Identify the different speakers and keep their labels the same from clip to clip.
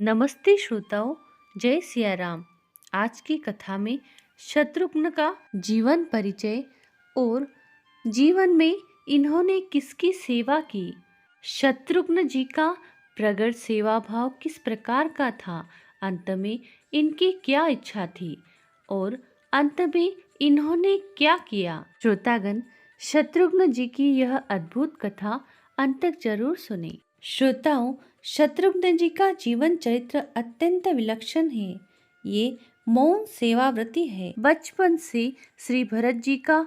Speaker 1: नमस्ते श्रोताओं, जय सिया राम। आज की कथा में शत्रुघ्न का जीवन परिचय और जीवन में इन्होंने किसकी सेवा की, शत्रुघ्न जी का प्रगट सेवा भाव किस प्रकार का था, अंत में इनकी क्या इच्छा थी और अंत में इन्होंने क्या किया। श्रोतागण, शत्रुघ्न जी की यह अद्भुत कथा अंत तक जरूर सुने। श्रोताओं, शत्रुघ्न जी का जीवन चरित्र अत्यंत विलक्षण है। ये मौन सेवाव्रती है। बचपन से श्री भरत जी का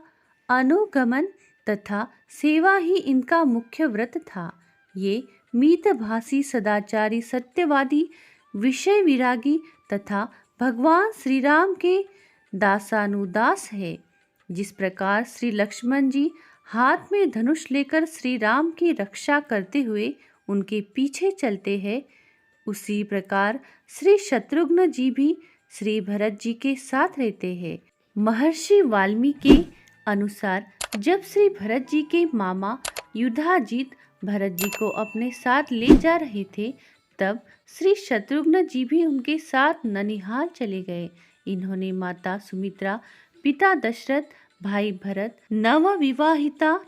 Speaker 1: अनुगमन तथा सेवा ही इनका मुख्य व्रत था। ये मितभाषी, सदाचारी, सत्यवादी, विषय विरागी तथा भगवान श्री राम के दासानुदास है। जिस प्रकार श्री लक्ष्मण जी हाथ में धनुष लेकर श्री राम की रक्षा करते हुए उनके पीछे चलते हैं, उसी प्रकार श्री शत्रुघ्न जी भी श्री भरत जी के साथ रहते हैं। महर्षि वाल्मीकि के अनुसार जब श्री भरत जी के मामा युधाजित भरत जी को अपने साथ ले जा रहे थे, तब श्री शत्रुघ्न जी भी उनके साथ ननिहाल चले गए। इन्होंने माता सुमित्रा, पिता दशरथ, भाई भरत, नवविवाहिता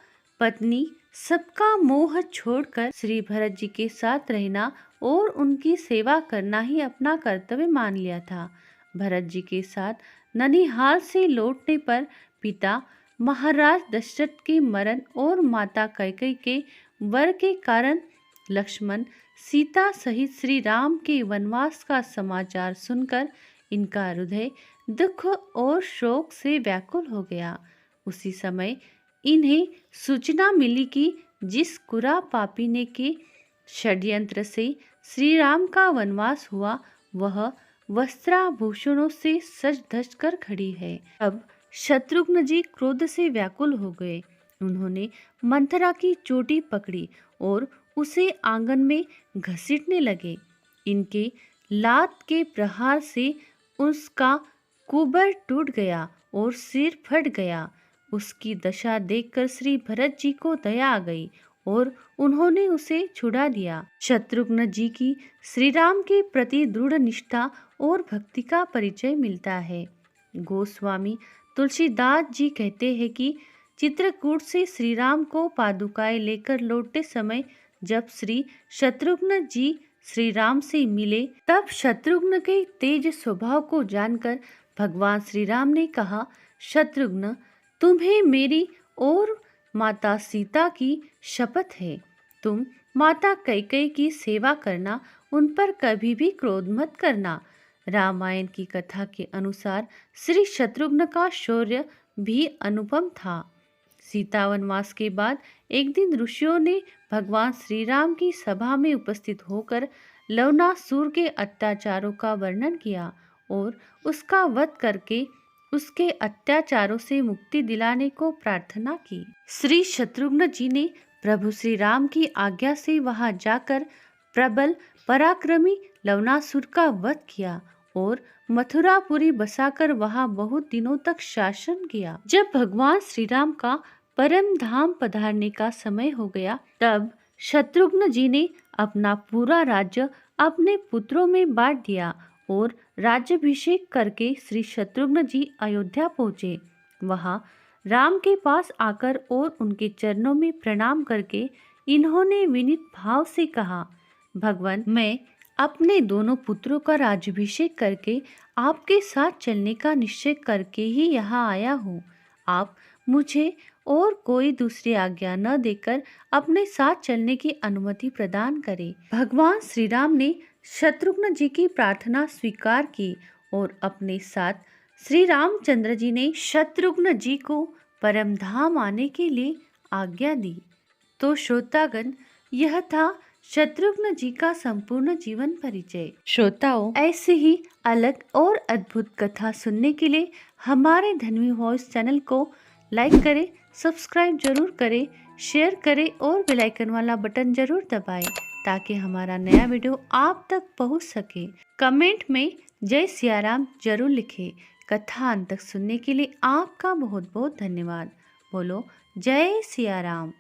Speaker 1: पत्नी सबका मोह छोड़कर श्री भरत जी के साथ रहना और उनकी सेवा करना ही अपना कर्तव्य मान लिया था। भरत जी के साथ ननिहाल से लौटने पर पिता महाराज दशरथ के मरण और माता कैकेयी के वर के कारण लक्ष्मण, सीता सहित श्री राम के वनवास का समाचार सुनकर इनका हृदय दुख और शोक से व्याकुल हो गया। उसी समय इन्हें सूचना मिली कि जिस कुरा पापी ने के षड्यंत्र से श्री राम का वनवास हुआ, वह वस्त्राभूषणों से सज धज कर खड़ी है। अब शत्रुघ्न जी क्रोध से व्याकुल हो गए। उन्होंने मंथरा की चोटी पकड़ी और उसे आंगन में घसीटने लगे। इनके लात के प्रहार से उसका कुबर टूट गया और सिर फट गया। उसकी दशा देखकर श्री भरत जी को दया आ गई और उन्होंने उसे छुड़ा दिया। शत्रुघ्न जी की श्री राम के प्रति दृढ़ निष्ठा और भक्ति का परिचय मिलता है। गोस्वामी तुलसीदास जी कहते हैं कि चित्रकूट से श्री राम को पादुकाएं लेकर लौटते समय जब श्री शत्रुघ्न जी श्री राम से मिले, तब शत्रुघ्न के तेज स्वभाव को जानकर भगवान श्री राम ने कहा, शत्रुघ्न, तुम्हें मेरी और माता सीता की शपथ है। तुम माता कैकेयी की सेवा करना, उन पर कभी भी क्रोध मत करना। रामायण की कथा के अनुसार श्री शत्रुघ्न का शौर्य भी अनुपम था। सीता वनवास के बाद एक दिन ऋषियों ने भगवान श्री राम की सभा में उपस्थित होकर लवनासुर के अत्याचारों का वर्णन किया और उसका वध करके उसके अत्याचारों से मुक्ति दिलाने को प्रार्थना की। श्री शत्रुघ्न जी ने प्रभु श्री राम की आज्ञा से वहां जाकर प्रबल पराक्रमी लवनासुर का वध किया और मथुरापुरी बसाकर वहां बहुत दिनों तक शासन किया। जब भगवान श्री राम का परम धाम पधारने का समय हो गया, तब शत्रुघ्न जी ने अपना पूरा राज्य अपने पुत्रों में बांट दिया और राज्याभिषेक करके श्री शत्रुघ्न जी अयोध्या पहुँचे। वहाँ राम के पास आकर और उनके चरणों में प्रणाम करके इन्होंने विनीत भाव से कहा, भगवान, मैं अपने दोनों पुत्रों का राज्याभिषेक करके आपके साथ चलने का निश्चय करके ही यहाँ आया हूँ। आप मुझे और कोई दूसरी आज्ञा न देकर अपने साथ चलने की अनुमति प्रदान करें। भगवान श्री राम ने शत्रुघ्न जी की प्रार्थना स्वीकार की और अपने साथ श्री रामचंद्र जी ने शत्रुघ्न जी को परम धाम आने के लिए आज्ञा दी। तो श्रोतागण, यह था शत्रुघ्न जी का संपूर्ण जीवन परिचय। श्रोताओं, ऐसे ही अलग और अद्भुत कथा सुनने के लिए हमारे धन्वी वॉइस चैनल को लाइक करें, सब्सक्राइब जरूर करें, शेयर करें और बेल आइकन वाला बटन जरूर दबाएं ताकि हमारा नया वीडियो आप तक पहुंच सके। कमेंट में जय सिया राम जरूर लिखें। कथा अंत तक सुनने के लिए आपका बहुत बहुत धन्यवाद। बोलो जय सिया राम।